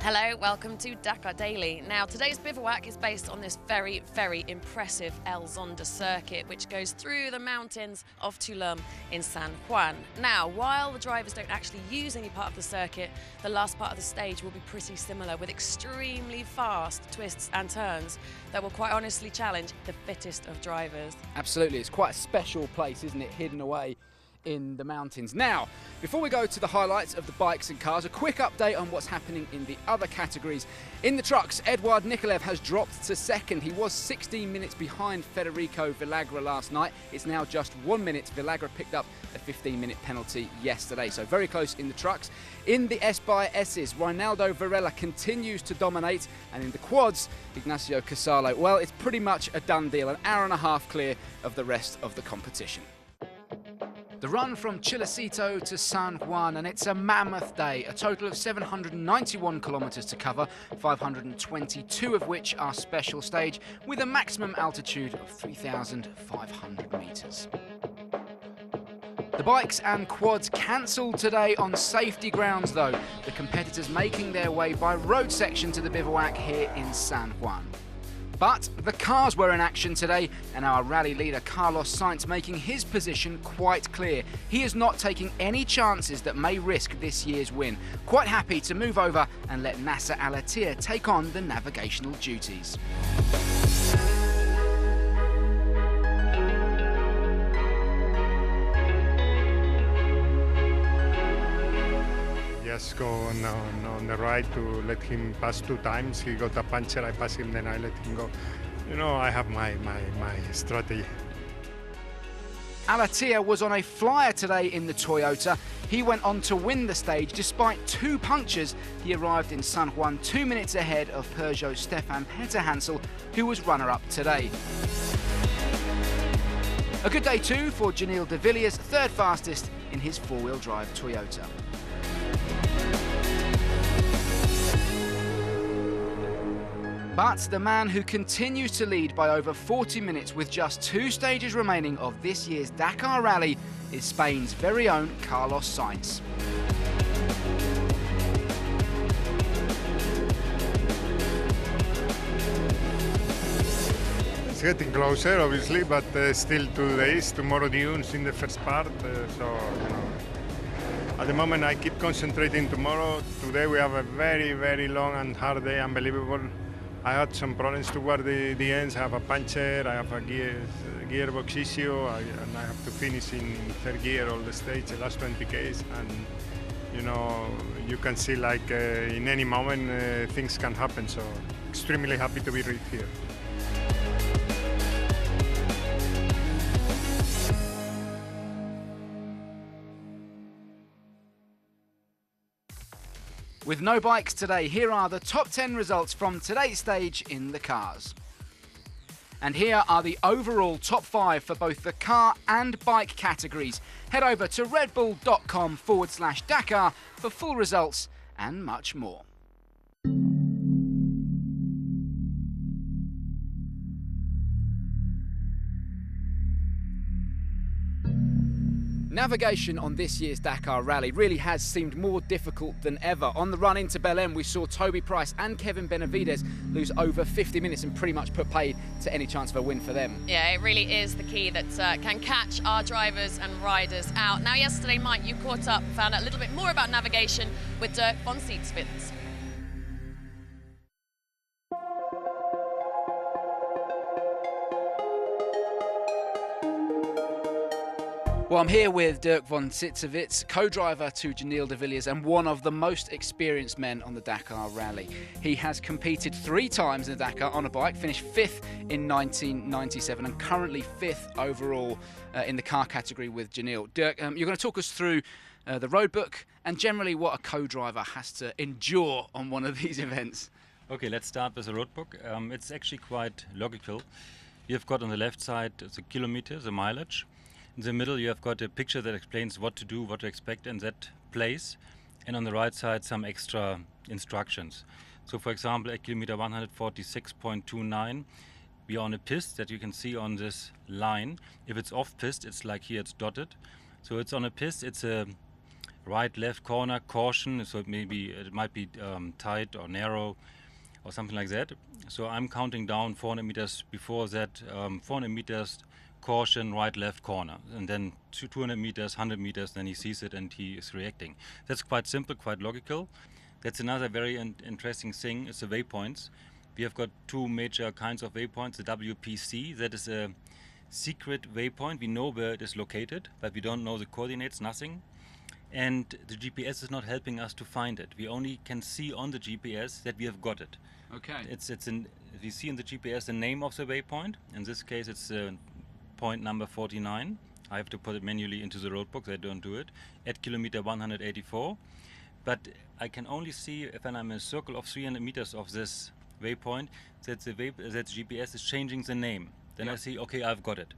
Hello, welcome to Dakar Daily. Now, today's bivouac is based on this very, very impressive El Zonda circuit, which goes through the mountains of Tulum in San Juan. Now, while the drivers don't actually use any part of the circuit, the last part of the stage will be pretty similar, with extremely fast twists and turns that will quite honestly challenge the fittest of drivers. Absolutely, it's quite a special place, isn't it, hidden away in the mountains. Now, before we go to the highlights of the bikes and cars, a quick update on what's happening in the other categories. In the trucks, Eduard Nikolaev has dropped to second. He was 16 minutes behind Federico Villagra last night. It's now just 1 minute. Villagra picked up a 15-minute penalty yesterday, so very close in the trucks. In the S by S's, Reinaldo Varela continues to dominate, and in the quads, Ignacio Casalo, well, it's pretty much a done deal, an hour and a half clear of the rest of the competition. The run from Chilecito to San Juan, and it's a mammoth day. A total of 791 kilometres to cover, 522 of which are special stage, with a maximum altitude of 3,500 metres. The bikes and quads cancelled today on safety grounds though, the competitors making their way by road section to the bivouac here in San Juan. But the cars were in action today, and our rally leader Carlos Sainz making his position quite clear. He is not taking any chances that may risk this year's win. Quite happy to move over and let Nasser Al-Attiyah take on the navigational duties. Just go on the right to let him pass 2 times. He got a puncture, I pass him, then I let him go. You know, I have my strategy. Al-Attiyah was on a flyer today in the Toyota. He went on to win the stage despite 2 punctures. He arrived in San Juan 2 minutes ahead of Peugeot's Stéphane Peterhansel, who was runner-up today. A good day too for Janil de Villiers, 3rd fastest in his 4-wheel drive Toyota. But the man who continues to lead by over 40 minutes with just 2 stages remaining of this year's Dakar Rally is Spain's very own Carlos Sainz. It's getting closer, obviously, but still 2 days. Tomorrow dunes in the first part, so you know. At the moment, I keep concentrating tomorrow. Today we have a very, very long and hard day, unbelievable. I had some problems toward the ends. I have a puncture, I have a gearbox issue, and I have to finish in 3rd gear all the stage, the last 20 Ks. And you know, you can see like in any moment things can happen. So extremely happy to be here. With no bikes today, here are the top 10 results from today's stage in the cars. And here are the overall top 5 for both the car and bike categories. Head over to redbull.com/Dakar for full results and much more. Navigation on this year's Dakar Rally really has seemed more difficult than ever. On the run into Belém, we saw Toby Price and Kevin Benavides lose over 50 minutes and pretty much put paid to any chance of a win for them. Yeah, it really is the key that can catch our drivers and riders out. Now, yesterday, Mike, you caught up and found out a little bit more about navigation with Dirk von Sietsvits. Well, I'm here with Dirk von Sietsvits, co-driver to Janil de Villiers and one of the most experienced men on the Dakar Rally. He has competed 3 times in the Dakar on a bike, finished 5th in 1997 and currently 5th overall in the car category with Janil. Dirk, you're going to talk us through the road book and generally what a co-driver has to endure on one of these events. Okay, let's start with the road book. It's actually quite logical. You've got on the left side the kilometers, the mileage. In the middle you have got a picture that explains what to do, what to expect in that place, and on the right side some extra instructions. So for example at kilometer 146.29 we are on a piste that you can see on this line. If it's off piste, it's like here, it's dotted. So it's on a piste, it's a right, left corner, caution, so it might be tight or narrow or something like that. So I'm counting down 400 meters before that, 400 meters, caution, right, left corner, and then 200 meters, 100 meters, then he sees it and he is reacting. That's quite simple, quite logical. That's another very interesting thing, is the waypoints. We have got two major kinds of waypoints. The WPC, that is a secret waypoint. We know where it is located, but we don't know the coordinates, nothing. And the GPS is not helping us to find it. We only can see on the GPS that we have got it. Okay. We see in the GPS the name of the waypoint. In this case, it's point number 49. I have to put it manually into the roadbook. They don't do it at kilometer 184. But I can only see if I'm in a circle of 300 meters of this waypoint that the GPS is changing the name. Then I see, okay, I've got it.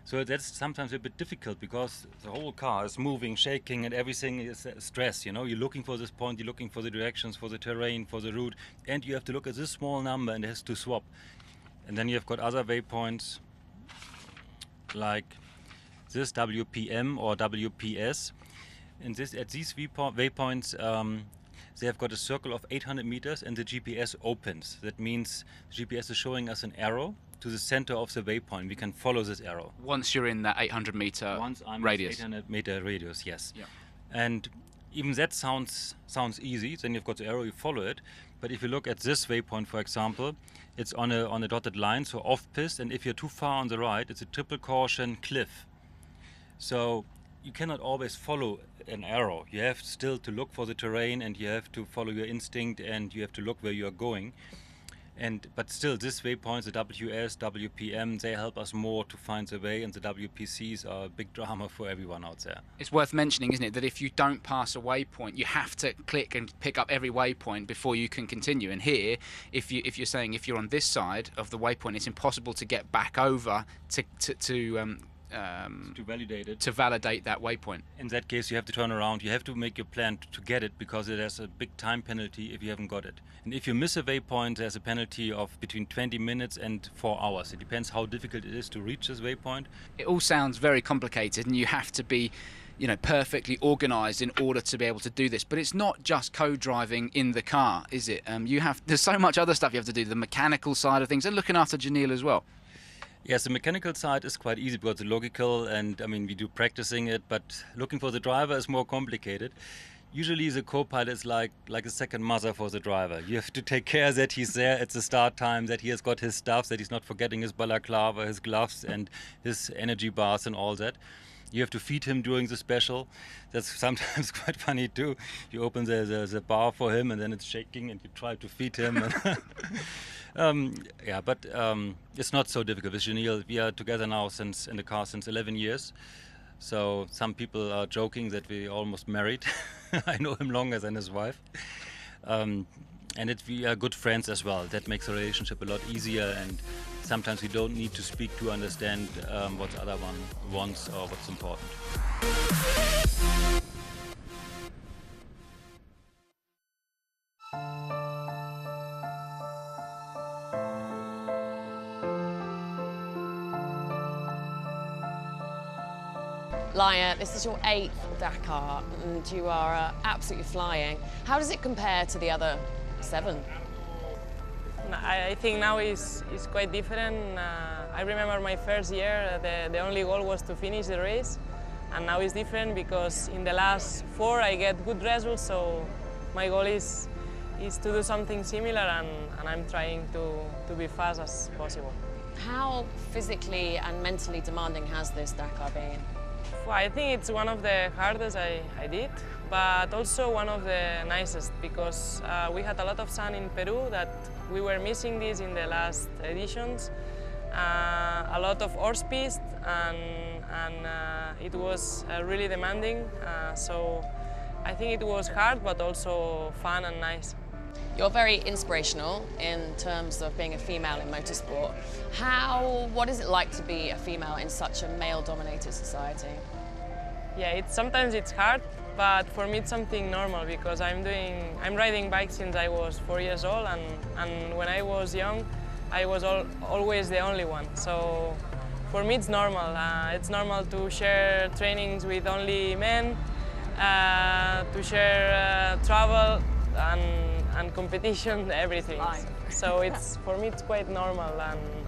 So that's sometimes a bit difficult because the whole car is moving, shaking, and everything is stress. You know, you're looking for this point, you're looking for the directions, for the terrain, for the route, and you have to look at this small number and it has to swap. And then you have got other waypoints like this WPM or WPS. And at these waypoints, they have got a circle of 800 meters and the GPS opens. That means the GPS is showing us an arrow to the center of the waypoint. We can follow this arrow. Once you're in that 800 meter Once I'm radius. 800 meter radius, yes. Yeah. And even that sounds easy. Then you've got the arrow, you follow it. But if you look at this waypoint, for example, it's on a dotted line, so off-piste. And if you're too far on the right, it's a triple caution cliff. So you cannot always follow an arrow. You have still to look for the terrain and you have to follow your instinct and you have to look where you are going. But still, this waypoints, the WS, WPM, they help us more to find the way, and the WPCs are a big drama for everyone out there. It's worth mentioning, isn't it, that if you don't pass a waypoint, you have to click and pick up every waypoint before you can continue. And here, if you're saying if you're on this side of the waypoint, it's impossible to get back over to validate that waypoint. In that case, you have to turn around. You have to make your plan to get it because there's a big time penalty if you haven't got it. And if you miss a waypoint, there's a penalty of between 20 minutes and 4 hours. It depends how difficult it is to reach this waypoint. It all sounds very complicated, and you have to be, perfectly organised in order to be able to do this. But it's not just co-driving in the car, is it? There's so much other stuff you have to do, the mechanical side of things, and looking after Janil as well. Yes, the mechanical side is quite easy because it's logical, and we do practicing it, but looking for the driver is more complicated. Usually the co-pilot is like a second mother for the driver. You have to take care that he's there at the start time, that he has got his stuff, that he's not forgetting his balaclava, his gloves and his energy bars and all that. You have to feed him during the special. That's sometimes quite funny too. You open the bar for him and then it's shaking and you try to feed him. But it's not so difficult. With Janil, we are together now in the car since 11 years. So some people are joking that we almost married. I know him longer than his wife. We are good friends as well. That makes the relationship a lot easier, and sometimes we don't need to speak to understand what the other one wants or what's important. Laia, this is your 8th Dakar and you are absolutely flying. How does it compare to the other 7? I think now is quite different. I remember my first year, the only goal was to finish the race, and now it's different because in the last 4 I get good results, so my goal is to do something similar, and I'm trying to be fast as possible. How physically and mentally demanding has this Dakar been? I think it's one of the hardest I did, but also one of the nicest because we had a lot of sun in Peru that we were missing this in the last editions. A lot of horse piste and it was really demanding. So I think it was hard, but also fun and nice. You're very inspirational in terms of being a female in motorsport. What is it like to be a female in such a male-dominated society? Yeah, sometimes it's hard, but for me it's something normal because I'm riding bikes since I was 4 years old, and when I was young, I was always the only one. So for me it's normal. It's normal to share trainings with only men. to share travel and competition, everything. So for me it's quite normal,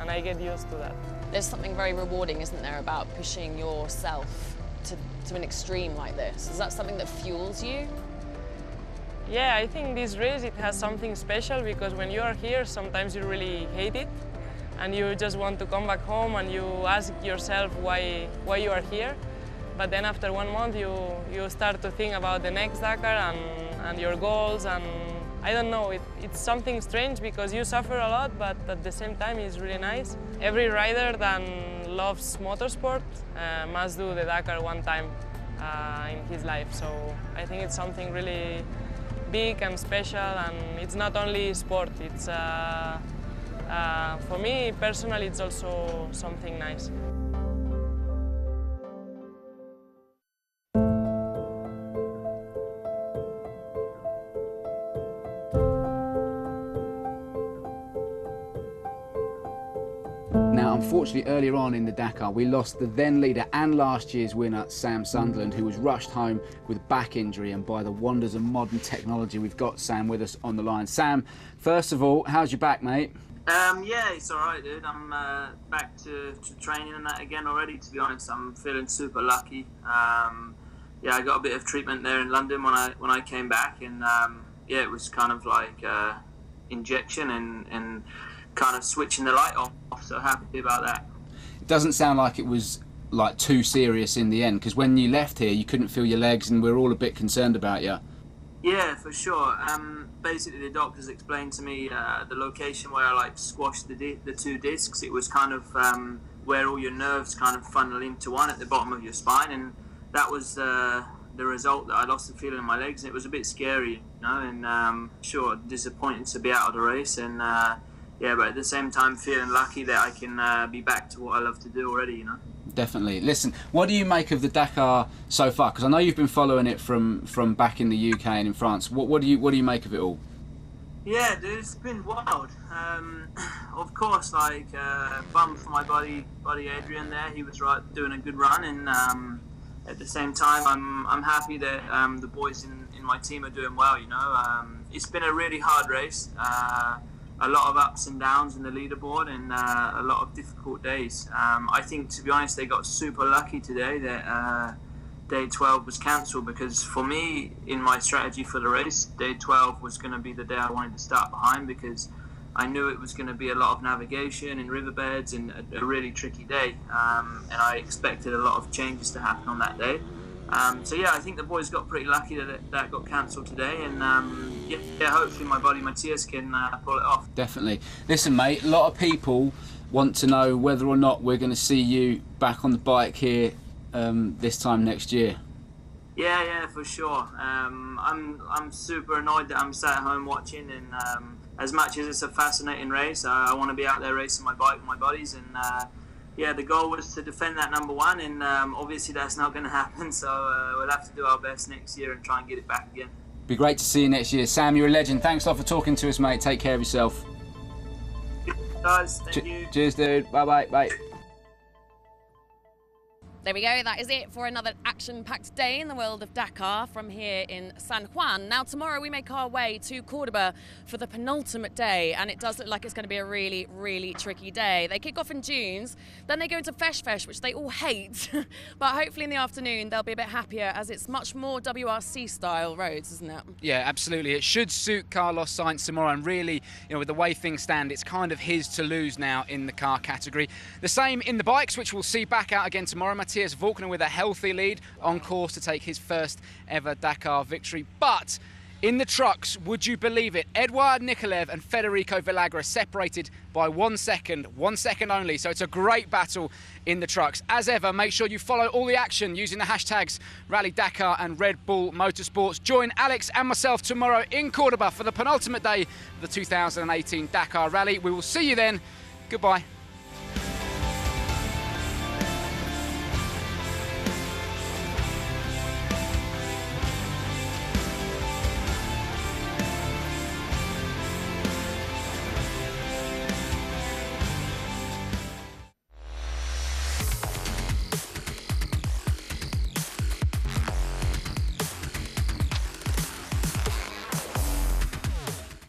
and I get used to that. There's something very rewarding, isn't there, about pushing yourself to an extreme like this? Is that something that fuels you? Yeah, I think this race, it has something special, because when you are here, sometimes you really hate it, and you just want to come back home, and you ask yourself why you are here. But then after 1 month, you start to think about the next Dakar and your goals, and I don't know, it's something strange, because you suffer a lot, but at the same time it's really nice. Every rider that loves motorsport must do the Dakar one time in his life. So I think it's something really big and special, and it's not only sport. It's for me personally, it's also something nice. Now, unfortunately, earlier on in the Dakar, we lost the then leader and last year's winner, Sam Sunderland, who was rushed home with a back injury. And by the wonders of modern technology, we've got Sam with us on the line. Sam, first of all, how's your back, mate? Yeah, it's all right, dude. I'm back to training and that again already, to be honest. I'm feeling super lucky. Yeah, I got a bit of treatment there in London when I came back, and yeah, it was kind of like injection and kind of switching the light off, so happy about that. It doesn't sound like it was like too serious in the end, because when you left here you couldn't feel your legs and we're all a bit concerned about you. Yeah, for sure. Basically the doctors explained to me the location where I like squashed the two discs. It was kind of where all your nerves kind of funnel into one at the bottom of your spine, and that was the result, that I lost the feeling in my legs, and it was a bit scary, you know, and sure, disappointed to be out of the race, and yeah, but at the same time feeling lucky that I can be back to what I love to do already, you know. Definitely. Listen, what do you make of the Dakar so far? Because I know you've been following it from back in the UK and in France. What do you make of it all? Yeah, dude, it's been wild. Of course, like bum for my buddy Adrian there. He was doing a good run, and at the same time, I'm happy that the boys in my team are doing well. You know, it's been a really hard race. A lot of ups and downs in the leaderboard, and a lot of difficult days. I think, to be honest, they got super lucky today that day 12 was cancelled, because for me, in my strategy for the race, day 12 was going to be the day I wanted to start behind, because I knew it was going to be a lot of navigation in riverbeds and a really tricky day, and I expected a lot of changes to happen on that day. So yeah, I think the boys got pretty lucky that got cancelled today, and yeah, hopefully my buddy Matthias can pull it off. Definitely. Listen, mate, a lot of people want to know whether or not we're going to see you back on the bike here this time next year. Yeah, for sure. I'm super annoyed that I'm sat at home watching, and as much as it's a fascinating race, I want to be out there racing my bike with my buddies, and yeah, the goal was to defend that number one, and obviously that's not going to happen, so we'll have to do our best next year and try and get it back again. Be great to see you next year. Sam, you're a legend. Thanks a lot for talking to us, mate. Take care of yourself. Guys, thank you. Cheers, dude. Bye-bye. Bye. There we go, that is it for another action-packed day in the world of Dakar from here in San Juan. Now tomorrow we make our way to Cordoba for the penultimate day, and it does look like it's going to be a really, really tricky day. They kick off in dunes, then they go into Fesh, which they all hate, but hopefully in the afternoon they'll be a bit happier, as it's much more WRC-style roads, isn't it? Yeah, absolutely. It should suit Carlos Sainz tomorrow, and really, you know, with the way things stand, it's kind of his to lose now in the car category. The same in the bikes, which we'll see back out again tomorrow. Matthias Volkner with a healthy lead, on course to take his first ever Dakar victory. But in the trucks, would you believe it, Eduard Nikolev and Federico Villagra separated by 1 second only. So it's a great battle in the trucks. As ever, make sure you follow all the action using the hashtags Rally Dakar and Red Bull Motorsports. Join Alex and myself tomorrow in Cordoba for the penultimate day of the 2018 Dakar Rally. We will see you then. Goodbye.